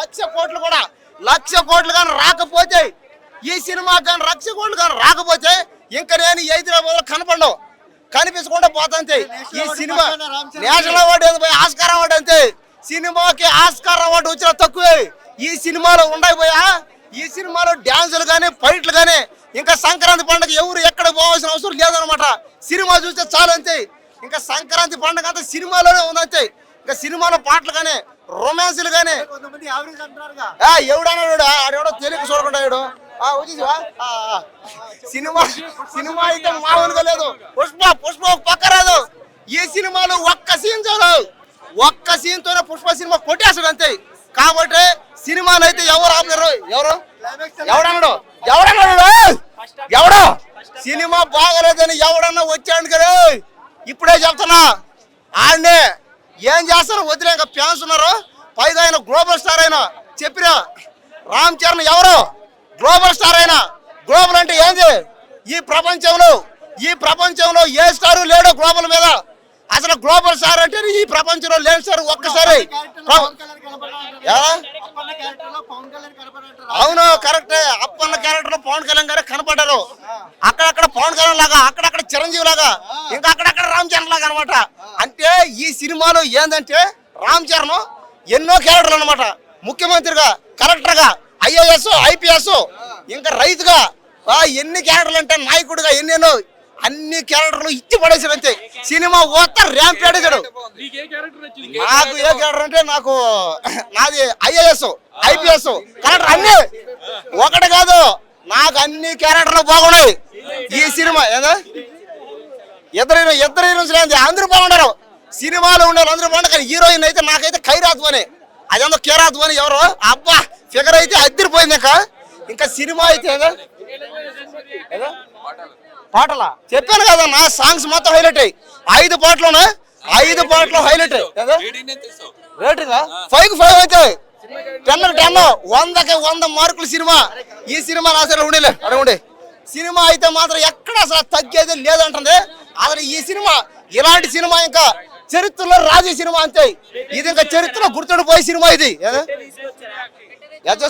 1,00,000 కోట్లు కూడా 1,00,000 కోట్లు కానీ రాకపోతే ఈ సినిమా కానీ 1,00,000 కోట్లు కానీ రాకపోతే ఇంకా నేను హైదరాబాద్ లో కనపడవు కనిపించకుండా పోతాంతే ఈ సినిమా నేషనల్ అవార్డు పోయి ఆస్కార్ అవార్డు అంతే సినిమాకి ఆస్కార్ అవార్డు వచ్చినా తక్కువే ఈ సినిమాలో ఉండకపోయా ఈ సినిమాలో డ్యాన్సులు కానీ ఫైట్లు కానీ ఇంకా సంక్రాంతి పండుగ ఎవరు ఎక్కడ పోవాల్సిన అవసరం లేదనమాట సినిమా చూస్తే చాలు అంతే ఇంకా సంక్రాంతి పండుగ అంతా సినిమాలోనే ఉందంతే ఇంకా సినిమాలో పాటలు కానీ రొమాన్స్లు కానీ ఎవడన్నాడు ఆడెవడో తెలియక చూడకుండా సినిమా అయితే మామూలుగా లేదు పుష్ప పక్క రాదు ఈ సినిమాలో ఒక్క సీన్ చాలు ఒక్క సీన్ తోనే పుష్ప సినిమా కొట్టేస్తాడు అంతే కాబట్టి సినిమాలు అయితే ఎవరు ఆపలేరు ఎవడో సినిమా బాగలేదని ఎవడన్నా వచ్చాడు కదా ఇప్పుడే చెప్తున్నా ఆడనే ఏం చేస్తారో వదిలే ఇంకా ఫ్యాన్స్ ఉన్నారు పైగా ఆయన గ్లోబల్ స్టార్ అయినా చెప్పినా రామ్ చరణ్ ఎవరు గ్లోబల్ స్టార్ అయినా గ్లోబల్ అంటే ఏంది ఈ ప్రపంచంలో ఏ స్టారు లేడో గ్లోబల్ మీద అసలు గ్లోబల్ స్టార్ అంటే ఈ ప్రపంచంలో లేని స్టార్ ఒక్కసారి అవును కరెక్టే అప్పన్న క్యారెక్టర్ లో పవన్ కళ్యాణ్ గారే కనపడ్డారు అక్కడక్కడ పవన్ కళ్యాణ్ లాగా అక్కడక్కడ చిరంజీవి లాగా ఇంకా అక్కడక్కడ రామ్ చరణ్ లాగా అనమాట అంటే ఈ సినిమాలో ఏంటంటే రామ్ చరణ్ ఎన్నో క్యారెక్టర్లు అనమాట ముఖ్యమంత్రిగా కలెక్టర్ గా IAS IPS ఇంకా రైతుగా ఎన్ని క్యారెక్టర్లు అంటే నాయకుడిగా ఎన్నెన్నో అన్ని క్యారెక్టర్లు ఇచ్చి పడేసాడు అంతే సినిమా ఓత ర్యాంప్ పడేసాడు నాకు ఏ క్యారెక్టర్ అంటే నాది IAS IPS కలెక్టర్ అన్ని ఒకటి కాదు నాకు అన్ని క్యారెక్టర్లు బాగున్నాయి ఈ సినిమా ఏదా ఇద్దరు హీరోయిన్స్ అందరూ బాగున్నారు సినిమాలో ఉండాలి అందరూ బాగుంటారు కానీ హీరోయిన్ అయితే నాకైతే ఖైరాత్ అని అదేందో కేరాత్ అని ఎవరు అబ్బా ఫిగర్ అయితే అద్దరిపోయింది ఇంకా సినిమా అయితే ఏదా పాటలా చెప్పాను కదా నా సాంగ్స్ మొత్తం హైలైట్ అయ్యి 5 పాటలు హైలైట్ రేటింగ్ 5 అయితే 10 100కి 100 మార్కులు సినిమా ఈ సినిమా అసలు అడగండి సినిమా అయితే మాత్రం ఎక్కడ అసలు తగ్గేది లేదంటుంది అసలు ఈ సినిమా ఇలాంటి సినిమా ఇంకా చరిత్రలో రాజీ సినిమా అంతే ఇది ఇంకా చరిత్రలో గుర్తుండిపోయే సినిమా ఇది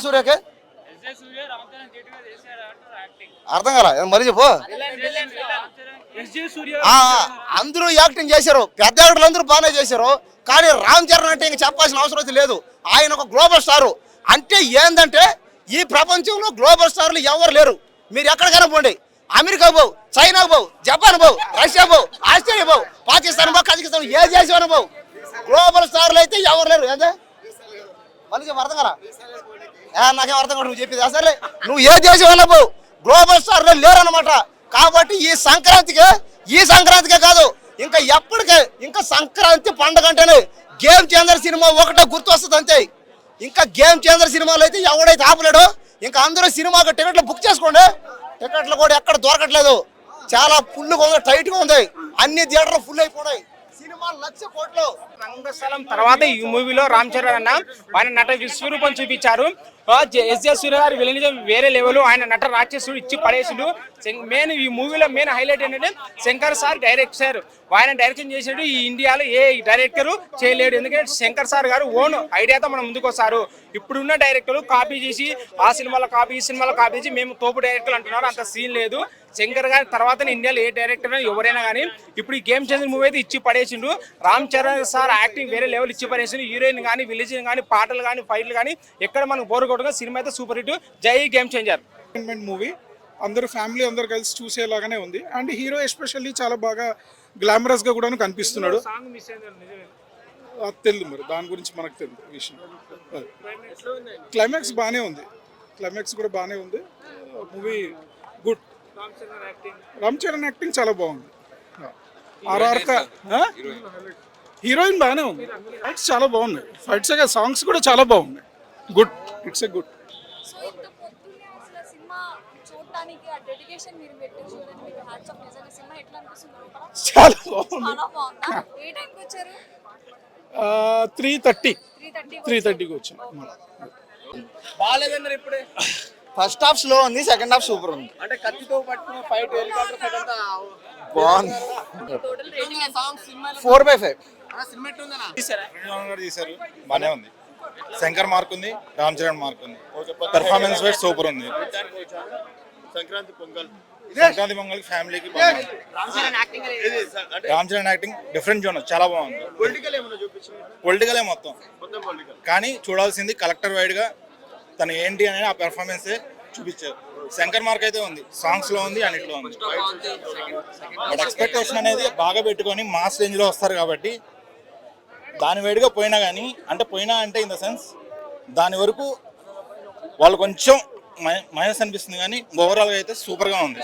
సూర్యకే అర్థం కాల మరి చెప్పు అందరూ యాక్టింగ్ చేశారు పెద్ద యాక్టర్లు అందరూ బాగానే చేశారు కానీ రామ్ చరణ్ అంటే ఇంకా చెప్పాల్సిన అవసరం లేదు ఆయన ఒక గ్లోబల్ స్టార్ అంటే ఏంటంటే ఈ ప్రపంచంలో గ్లోబల్ స్టార్లు ఎవరు లేరు మీరు ఎక్కడికైనా పోండి అమెరికా పోవు చైనా పోవు జపాన్ పోవు రష్యా పోవు ఆస్ట్రేలియా పోవు పాకిస్తాన్ పోవు కజకిస్తాన్ ఏ దేశం పోవు గ్లోబల్ స్టార్లు అయితే ఎవరు లేరు ఏంటంటే మళ్ళీ అర్థం కదా నాకేం అర్థం కాదు నువ్వు చెప్పేది అసలే నువ్వు ఏ దేశం అయినా పోవు గ్లోబల్ స్టార్లు లేరనమాట కాబట్టి ఈ సంక్రాంతికే కాదు ఇంకా ఎప్పటికే ఇంకా సంక్రాంతి పండుగ అంటేనే గేమ్ చేంజర్ సినిమా ఒకటే గుర్తు వస్తుంది అంతే ఇంకా గేమ్ చేంజర్ సినిమాలు అయితే ఎవడైతే ఆపలేడో ఇంకా అందరూ సినిమాకి టికెట్లు బుక్ చేసుకోండి టికెట్లు కూడా ఎక్కడ దొరకట్లేదు చాలా ఫుల్గా ఉంది టైట్గా ఉంది అన్ని థియేటర్లు ఫుల్ అయిపోయినాయి సినిమా 1,00,000 కోట్లు రంగస్థలం తర్వాత ఈ మూవీలో రామ్ చరణ్ అన్న ఆయన నట విశ్వరూపం చూపించారు ఎస్ సూర్య గారి విలనిజం వేరే లెవెల్ ఆయన నట రాక్షసుడు ఇచ్చి పడేసుడు మెయిన్ ఈ మూవీలో మెయిన్ హైలైట్ ఏంటంటే శంకర్ సార్ డైరెక్టర్ ఆయన డైరెక్షన్ చేసాడు ఈ ఇండియాలో ఏ డైరెక్టర్ చేయలేడు ఎందుకంటే శంకర్ సార్ గారు ఓన్ ఐడియాతో మనం ముందుకు వస్తారు ఇప్పుడున్న డైరెక్టర్లు కాపీ చేసి ఆ సినిమాలో కాపీ ఈ సినిమాలో కాపీ చేసి మేము తోపు డైరెక్టర్లు అంటున్నారు అంత సీన్ లేదు శంకర్ గారి తర్వాత ఇండియాలో ఏ డైరెక్టర్ ఎవరైనా కానీ ఇప్పుడు ఈ గేమ్ చేంజర్ మూవీ అయితే ఇచ్చి పడేసిండు రామ్ చరణ్ సార్ యాక్టింగ్ వేరే లెవెల్ ఇచ్చి పడేసిండు హీరోయిన్ కానీ విలేజిన్ కానీ పాటలు కానీ ఫైట్లు కానీ ఎక్కడ మనకు బోర్ కొట్టగా సినిమా అయితే సూపర్ హిట్ జై గేమ్ చేంజర్ మూవీ అందరూ ఫ్యామిలీ అందరూ కలిసి చూసేలాగానే ఉంది అండ్ హీరో ఎస్పెషల్లీ చాలా బాగా గ్లామరస్ గా కూడా కనిపిస్తున్నాడు తెలియదు మరి దాని గురించి మనకు తెలియదు విషయం క్లైమాక్స్ బాగానే ఉంది క్లైమాక్స్ కూడా బాగానే ఉంది movie good Ram Charan acting చాలా బాగుంది హీరోయిన్ బాగానే ఉంది ఫైట్స్ చాలా బాగున్నాయి ఫైట్స్ సాంగ్స్ కూడా చాలా బాగున్నాయి గుడ్ ఇట్స్ ఎ గుడ్ చాలా బాగుంది 3:30కి వచ్చాను బాగాలేదన్నారు ఇప్పుడే ఫస్ట్ హాఫ్ స్లో ఉంది సెకండ్ హాఫ్ సూపర్ ఉంది అంటే కత్తితో పట్టుకున్న ఫైట్ బాగుంది 4/5 సినిమా ఎట్లుందనా తీశారు బానే ఉంది శంకర్ మార్క్ ఉంది, రామ్ చరణ్ మార్క్ ఉంది. పెర్ఫార్మెన్స్ వైజ్ సూపర్ ఉంది. సంక్రాంతి పొంగల్ ఫ్యామిలీకి బాగుంది. Ram Charan acting different zone చాలా బాగుంది. పొలిటికలే మొత్తం, కానీ చూడాల్సింది కలెక్టర్ వైడ్ గా తను ఏంటి అనేది ఆ పెర్ఫార్మెన్స్ చూపించారు. శంకర్ మార్క్ అయితే ఉంది, సాంగ్స్ లో ఉంది, అన్నిట్లో ఉంది. బట్ ఎక్స్పెక్టేషన్ అనేది బాగా పెట్టుకొని మాస్ రేంజ్ లో వస్తారు కాబట్టి దాని వైడ్గా పోయినా కానీ అంటే ఇన్ ద సెన్స్ దాని వరకు వాళ్ళు కొంచెం మైనస్ అనిపిస్తుంది, కానీ ఓవరాల్గా అయితే సూపర్గా ఉంది.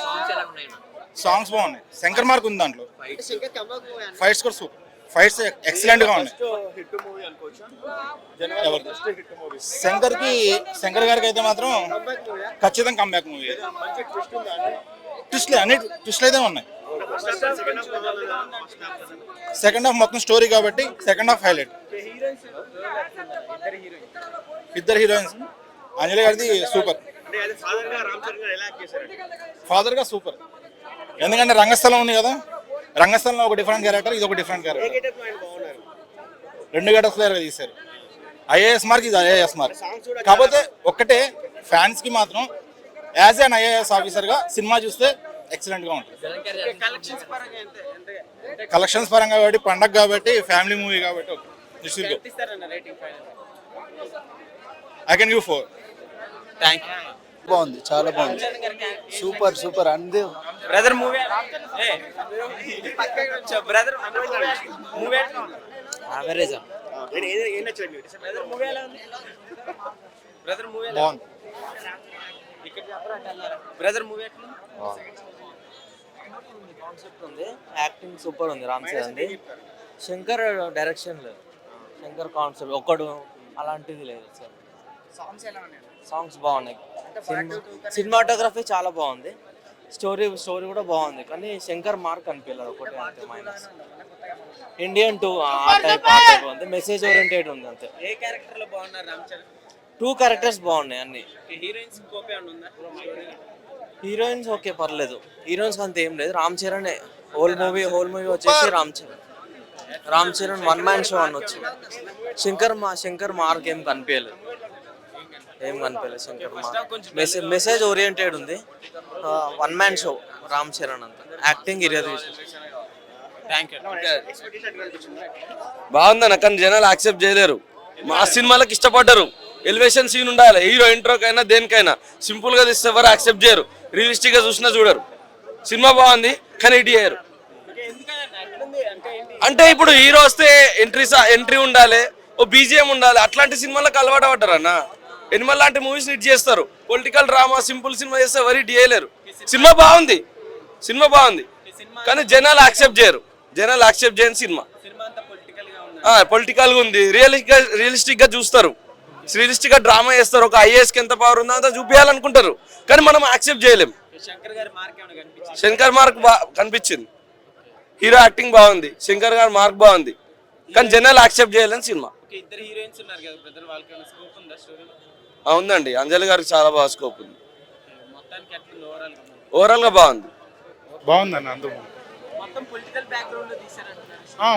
సాంగ్స్ బాగున్నాయి. శంకర్ మార్క్ ఉంది దాంట్లో. ఫైట్స్ కూడా సూపర్, ఫైట్స్ ఎక్సలెంట్గా ఉన్నాయి. శంకర్ గారికి అయితే మాత్రం ఖచ్చితంగా కంబ్యాక్ మూవీ. ట్విస్ట్లు అయితే ఉన్నాయి. సెకండ్ హాఫ్ మొత్తం స్టోరీ కాబట్టి సెకండ్ హాఫ్ హైలైట్. ఇద్దరు హీరోయిన్స్, అంజలి గారిది సూపర్, ఫాదర్ గా సూపర్. ఎందుకంటే రంగస్థలం ఉంది కదా, రంగస్థలంలో ఒక డిఫరెంట్ క్యారెక్టర్, ఇది ఒక డిఫరెంట్ క్యారెక్టర్. 2 గంటల క్లియర్గా తీశారు. ఐఏఎస్ మార్క్, ఇది ఐఏఎస్ మార్క్. కాకపోతే ఒక్కటే, ఫ్యాన్స్ కి మాత్రం యాజ్ అన్ ఐఏఎస్ ఆఫీసర్ గా సినిమా చూస్తే ఎక్సలెంట్ గా ఉంటుంది. కలెక్షన్స్ పరంగా కాబట్టి, పండగ కాబట్టి, ఫ్యామిలీ మూవీ కాబట్టి ఐ కెన్ గివ్ 4. బాగుంది, చాలా బాగుంది, సూపర్ సూపర్. అందే బ్రదర్ మూవీ యావరేజ్ బాగుంది. బ్రదర్ మూవీ కాన్సెప్ట్ ఉంది, యాక్టింగ్ సూపర్ ఉంది. రామ్ చరణ్ అండి. శంకర్ డైరెక్షన్ లేదు, శంకర్ కాన్సెప్ట్ ఒక్కడు అలాంటిది లేదు సార్. సాంగ్స్ బాగున్నాయి, సినిమాటోగ్రఫీ చాలా బాగుంది, స్టోరీ కూడా బాగుంది, కానీ శంకర్ మార్క్ అనిపించలేదు ఒకటి అంతే మైనస్. ఇండియన్ 2 ఆ టైప్ ఉంది, మెసేజ్ ఓరియంటెడ్ ఉంది అంతే. ఏ క్యారెక్టర్ లో బాగున్నారు రామ్ చరణ్? 2 క్యారెక్టర్స్ బాగున్నాయి అన్ని. హీరోయిన్స్ కోపే ఉందా? హీరోయిన్స్ ఓకే పర్లేదు, హీరోయిన్స్ అంత ఏం లేదు. రామ్ చరణ్ హోల్ మూవీ వచ్చేసి రామ్ చరణ్ 1 మ్యాన్ షో అని వచ్చింది. శంకర్ మార్క్ ఏం కనిపించలేదు. శంకర్ మార్క్ మెసేజ్ ఓరియంటెడ్ ఉంది. 1 మ్యాన్ షో రామ్ చరణ్ అంతా, యాక్టింగ్ ఇరియదు. బాగుందన్న, కానీ జనాలు యాక్సెప్ట్ చేయలేరు. మా సినిమాలకు ఇష్టపడ్డారు. ఎలివేషన్ సీన్ ఉండాలి, హీరో ఇంట్రోకైనా దేనికైనా సింపుల్ గా తీస్తే ఎవరు యాక్సెప్ట్ చేయరు. రియలిస్టిక్ గా చూసినా చూడరు. సినిమా బాగుంది కానీ హిట్ చేయరు. అంటే ఇప్పుడు హీరో వస్తే ఎంట్రీ ఉండాలి, ఓ బీజిఎం ఉండాలి. అట్లాంటి సినిమాలకు అలవాటు పడ్డారు అన్న. ఎనిమల్ లాంటి మూవీస్ హిట్ చేస్తారు. పొలిటికల్ డ్రామా సింపుల్ సినిమా చేస్తే ఎవరు హిట్ చేయలేరు. సినిమా బాగుంది కానీ జనాలు యాక్సెప్ట్ చేయరు. జనాలు యాక్సెప్ట్ చేయని సినిమా పొలిటికల్ గా ఉంది. రియలిస్టిక్ గా చూస్తారు, రియలిస్టిక్ గా డ్రామా చేస్తారు. ఒక ఐఏఎస్ కి ఎంత పవర్ ఉందో అంతా చూపించాలనుకుంటారు, కానీ మనం యాక్సెప్ట్ చేయలేం. శంకర్ మార్క్ కనిపించింది, హీరో యాక్టింగ్ బాగుంది, శంకర్ గారి మార్క్ బాగుంది, కానీ జనాలు యాక్సెప్ట్ చేయలేని సినిమా. ఉందండి, అంజలి గారికి చాలా బాగా స్కోప్ ఉంది. ఓవరాల్ గా బాగుందండి. అందరూ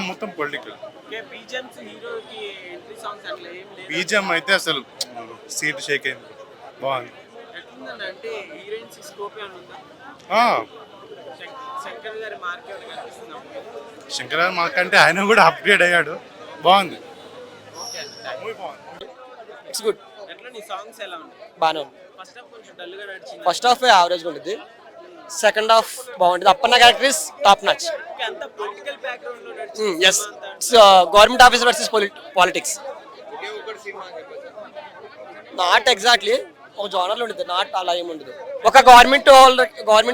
మొత్తం పొలిటికల్. బీజిఎం అయితే అసలు సీట్ షేక్ అయింది, బాగుంది. శంకర్ గారి మార్క్ అంటే ఆయన కూడా అప్గ్రేడ్ అయ్యాడు, బాగుంది. ఇట్స్ గుడ్, బాగానే ఉంది. ఫస్ట్ హాఫ్ యావరేజ్ ఉంటుంది, సెకండ్ హాఫ్ బాగుంటుంది. Appanna character is top notch. Yes, government officer versus politics. Not exactly ఒక జోనర్లో ఉంటుంది, నాట్ అలా ఏముండదు. ఒక గవర్నమెంట్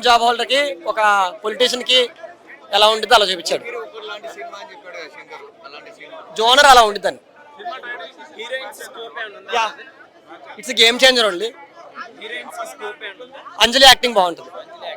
జాబ్ హోల్డర్కి, ఒక పొలిటీషియన్కి ఎలా ఉంటుంది అలా చూపించాడు. జోనర్ అలా ఉంటుందని. It's game changer only. Anjali acting బాగుంటుంది.